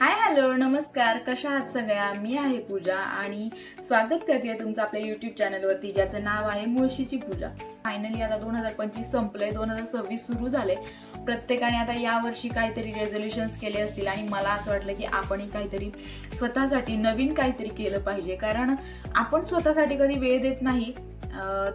Hi hello नमस्कार, कशा आहात सगळ्या. मी आहे पूजा आणि स्वागत करते तुमचं आपल्या यूट्यूब चॅनलवरती ज्याचं नाव आहे मुळशीची पूजा. फायनली आता 2025 संपलंय, 2026 सुरू झाले. प्रत्येकाने आता यावर्षी काहीतरी रेझोल्युशन्स केले असतील आणि मला असं वाटलं की आपणही काहीतरी स्वतःसाठी नवीन काहीतरी केलं पाहिजे, कारण आपण स्वतःसाठी कधी वेळ देत नाही.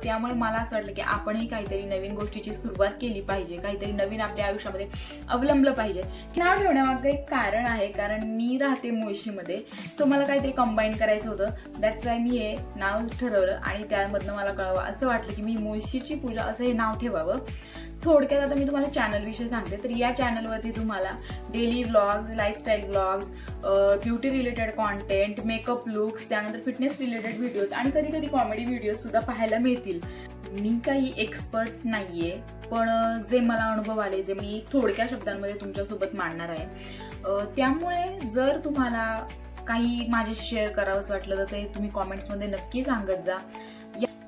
त्यामुळे मला असं वाटलं की आपणही काहीतरी नवीन गोष्टीची सुरुवात केली पाहिजे, काहीतरी नवीन आपल्या आयुष्यामध्ये अवलंबलं पाहिजे. नाव ठेवण्यामागे एक कारण आहे, कारण मी राहते मुळशीमध्ये, सो मला काहीतरी कंबाईन करायचं होतं. दॅट्स वाय मी हे नाव ठरवलं आणि त्यामधनं मला कळवा असं वाटलं की मी मुळशीची पूजा असं हे नाव ठेवावं. थोडक्यात आता मी तुम्हाला चॅनलविषयी सांगते. तर या चॅनलवरती तुम्हाला daily vlogs, lifestyle vlogs, beauty related content, makeup looks, त्यानंतर फिटनेस रिलेटेड व्हिडिओज आणि कधी कधी कॉमेडी व्हिडिओज सुद्धा पाहायला मिळतील. मी काही एक्सपर्ट नाहीये, पण जे मला अनुभव आले, जे मी थोडक्या शब्दांमध्ये तुमच्यासोबत मांडणार आहे. त्यामुळे जर तुम्हाला काही माझ्याशी शेअर करावं असं वाटलं तर ते तुम्ही कॉमेंट्समध्ये नक्की सांगत जा.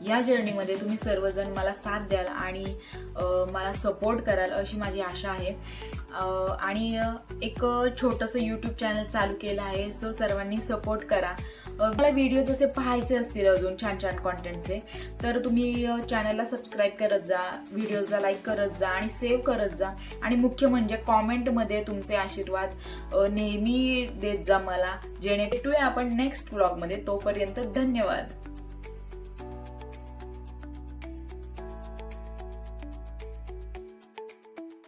या जर्नीमध्ये तुम्ही सर्वजण मला साथ द्याल आणि मला सपोर्ट कराल अशी माझी आशा आहे. आणि एक छोटंसं यूट्यूब चॅनल चालू केलं आहे, सो सर्वांनी सपोर्ट करा. मला व्हिडिओ जसे पाहायचे असतील अजून छान छान कॉन्टेंटचे, तर तुम्ही चॅनलला सबस्क्राईब करत जा, व्हिडिओजला लाईक करत जा आणि सेव्ह करत जा. आणि मुख्य म्हणजे कॉमेंटमध्ये तुमचे आशीर्वाद नेहमी देत जा मला, जेणे भेटूया आपण नेक्स्ट व्लॉगमध्ये. तोपर्यंत धन्यवाद.